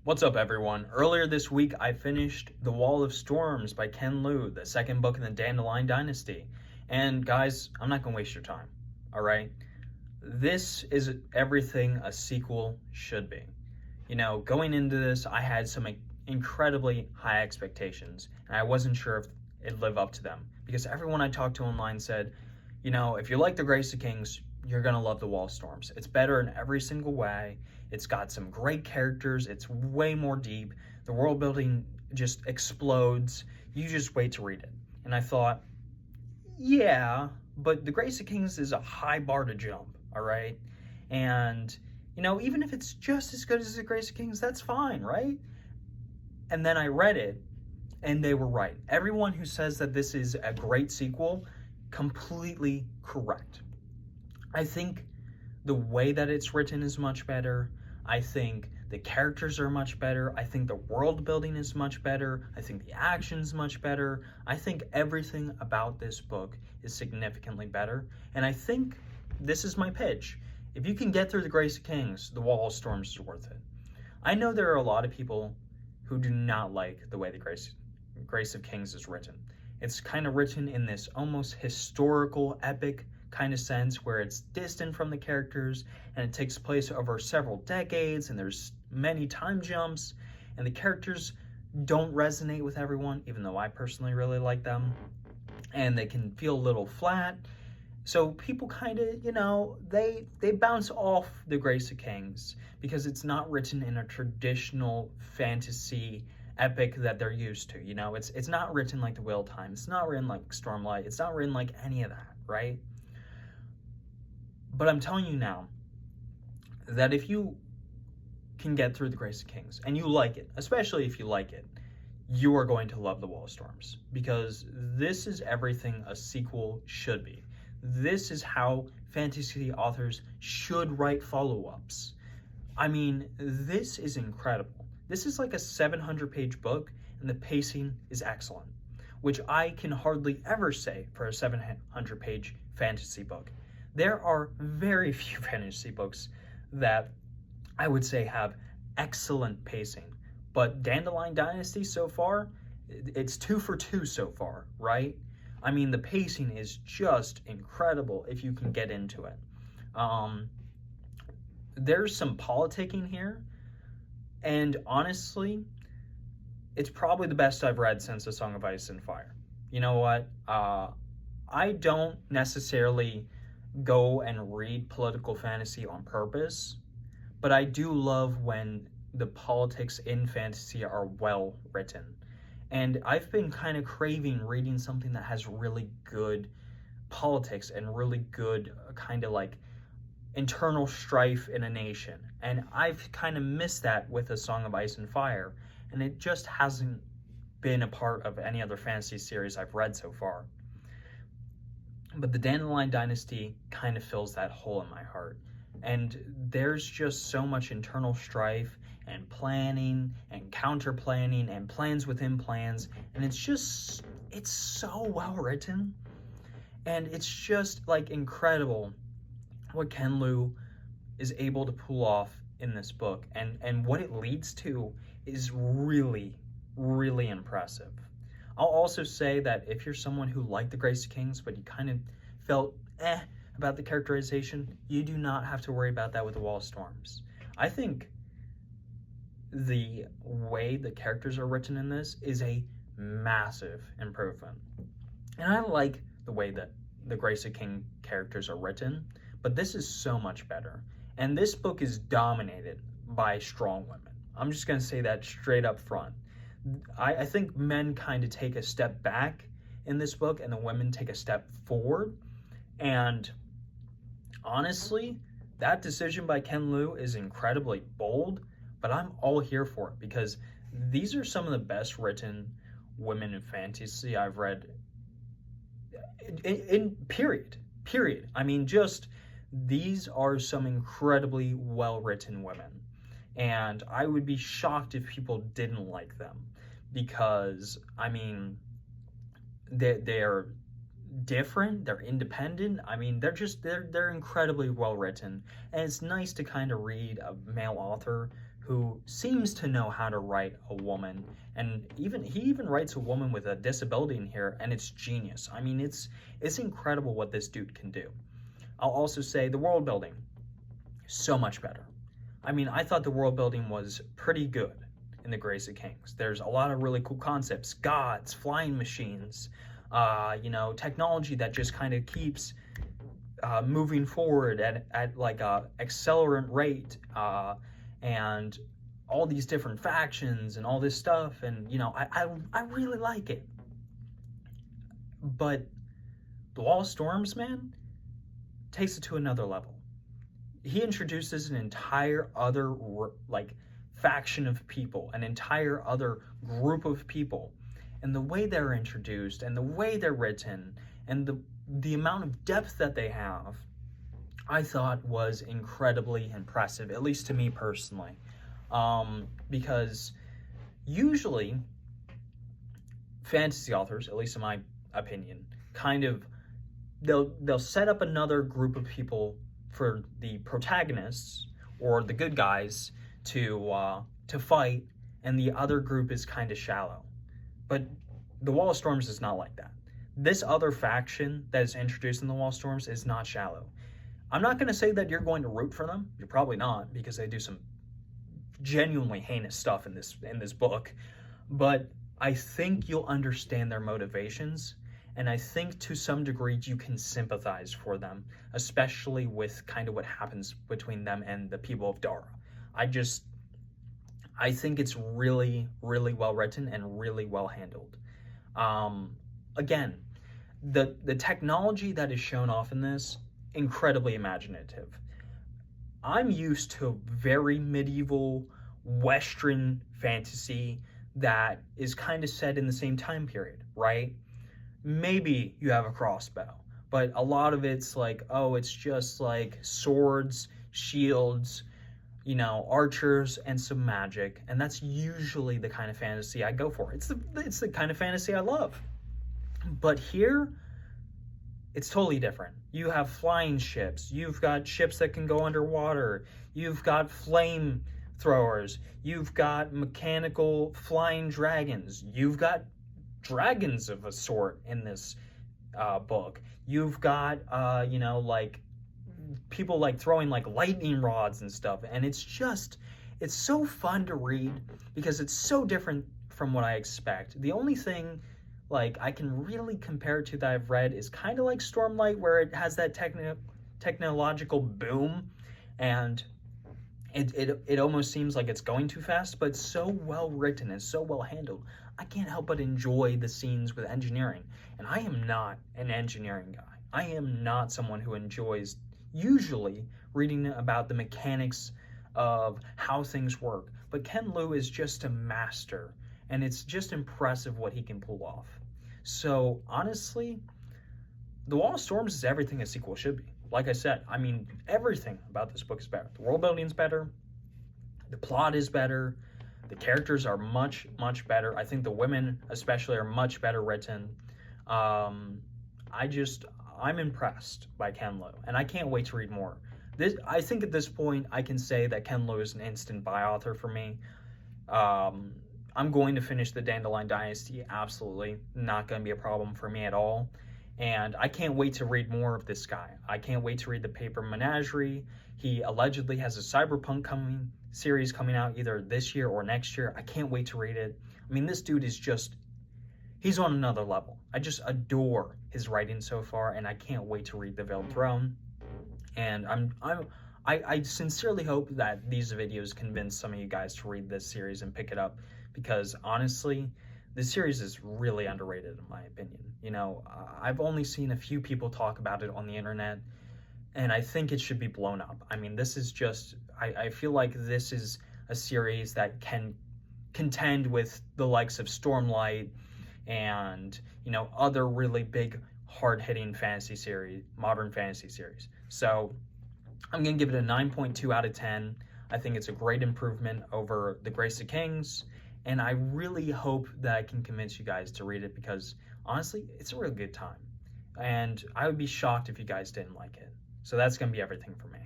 What's up, everyone? Earlier this week, I finished The Wall of Storms by Ken Liu, the second book in the Dandelion Dynasty. And guys, I'm not going to waste your time, all right? This is everything a sequel should be. Going into this, I had some incredibly high expectations, and I wasn't sure if it'd live up to them. Because everyone I talked to online said, if you like The Grace of Kings, you're going to love The Wall of Storms. It's better in every single way. It's got some great characters. It's way more deep. The world building just explodes. You just wait to read it. And I thought, yeah, but The Grace of Kings is a high bar to jump, all right? And, even if it's just as good as The Grace of Kings, that's fine, right? And then I read it, and they were right. Everyone who says that this is a great sequel, completely correct. I think the way that it's written is much better. I think the characters are much better. I think the world building is much better. I think the action's much better. I think everything about this book is significantly better. And I think this is my pitch. If you can get through The Grace of Kings, The Wall of Storms is worth it. I know there are a lot of people who do not like the way The Grace of Kings is written. It's kind of written in this almost historical, epic kind of sense where it's distant from the characters and it takes place over several decades and there's many time jumps and the characters don't resonate with everyone, even though I personally really like them, and they can feel a little flat. So people kind of, they bounce off The Grace of Kings because it's not written in a traditional fantasy epic that they're used to. It's not written like The Wheel of Time. It's not written like Stormlight. It's not written like any of that, right? But I'm telling you now that if you can get through The Grace of Kings and you like it, especially if you like it, you are going to love The Wall of Storms, because this is everything a sequel should be. This is how fantasy authors should write follow-ups. I mean, this is incredible. This is like a 700-page book, and the pacing is excellent, which I can hardly ever say for a 700-page fantasy book. There are very few fantasy books that I would say have excellent pacing. But Dandelion Dynasty so far, it's 2 for 2 so far, right? I mean, the pacing is just incredible if you can get into it. There's some politicking here, and honestly, it's probably the best I've read since A Song of Ice and Fire. You know what? I don't necessarily go and read political fantasy on purpose, but I do love when the politics in fantasy are well written. And I've been kind of craving reading something that has really good politics and really good kind of like internal strife in a nation. And I've kind of missed that with A Song of Ice and Fire, and it just hasn't been a part of any other fantasy series I've read so far. But the Dandelion Dynasty kind of fills that hole in my heart. And there's just so much internal strife and planning and counter planning and plans within plans. And it's so well written. And it's just like incredible what Ken Liu is able to pull off in this book. And what it leads to is really, really impressive. I'll also say that if you're someone who liked The Grace of Kings, but you kind of felt about the characterization, you do not have to worry about that with The Wall of Storms. I think the way the characters are written in this is a massive improvement. And I like the way that the Grace of King characters are written, but this is so much better. And this book is dominated by strong women. I'm just going to say that straight up front. I think men kind of take a step back in this book and the women take a step forward. And honestly, that decision by Ken Liu is incredibly bold, but I'm all here for it because these are some of the best written women in fantasy I've read in period. I mean, just these are some incredibly well-written women. And I would be shocked if people didn't like them because, I mean, they're different, they're independent. I mean, they're incredibly well written. And it's nice to kind of read a male author who seems to know how to write a woman, and he even writes a woman with a disability in here, and it's genius. I mean, it's incredible what this dude can do. I'll also say the world building, so much better. I mean, I thought the world building was pretty good in the Grace of Kings. There's a lot of really cool concepts, gods, flying machines, technology that just kind of keeps moving forward at like a accelerant rate, and all these different factions and all this stuff, and I really like it. But the Wall of Storms, man, takes it to another level. He introduces an entire other faction of people, an entire other group of people, and the way they're introduced and the way they're written and the amount of depth that they have, I thought was incredibly impressive, at least to me personally, because usually fantasy authors, at least in my opinion, kind of they'll set up another group of people for the protagonists or the good guys to fight, and the other group is kind of shallow. But the Wall of Storms is not like that. This other faction that is introduced in the Wall of Storms is not shallow. I'm not going to say that you're going to root for them. You're probably not, because they do some genuinely heinous stuff in this book. But I think you'll understand their motivations, and I think to some degree you can sympathize for them, especially with kind of what happens between them and the people of Dara. I think it's really, really well written and really well handled. Again, the technology that is shown off in this, incredibly imaginative. I'm used to very medieval Western fantasy that is kind of set in the same time period, right? Maybe you have a crossbow, but a lot of it's like, oh, it's just like swords, shields, archers, and some magic, and that's usually the kind of fantasy I go for. It's the kind of fantasy I love. But here, it's totally different. You have flying ships, you've got ships that can go underwater, you've got flame throwers, you've got mechanical flying dragons, you've got dragons of a sort in this book. You've got, people like throwing like lightning rods and stuff, and it's so fun to read because it's so different from what I expect. The only thing I can really compare it to that I've read is kind of like Stormlight, where it has that technological boom, and it almost seems like it's going too fast, but it's so well written and so well handled. I can't help but enjoy the scenes with engineering, and I am not an engineering guy. I am not someone who enjoys usually reading about the mechanics of how things work, but Ken Liu is just a master, and it's just impressive what he can pull off. So honestly, The Wall of Storms is everything a sequel should be. Like I said, I mean, everything about this book is better. The world building is better, the plot is better, the characters are much, much better. I think the women especially are much better written. I'm impressed by Ken Liu, and I can't wait to read more. I think at this point I can say that Ken Liu is an instant buy author for me. I'm going to finish the Dandelion Dynasty, absolutely. Not going to be a problem for me at all. And I can't wait to read more of this guy. I can't wait to read the Paper Menagerie. He allegedly has a cyberpunk series coming out either this year or next year. I can't wait to read it. I mean, this dude is he's on another level. I just adore his writing so far, and I can't wait to read The Veiled Throne. And I sincerely hope that these videos convince some of you guys to read this series and pick it up, because honestly, this series is really underrated in my opinion. I've only seen a few people talk about it on the internet, and I think it should be blown up. I mean, this is just, I feel like this is a series that can contend with the likes of Stormlight and, other really big, hard-hitting fantasy series, modern fantasy series. So I'm going to give it a 9.2 out of 10. I think it's a great improvement over The Grace of Kings, and I really hope that I can convince you guys to read it, because honestly, it's a real good time. And I would be shocked if you guys didn't like it. So that's going to be everything for me.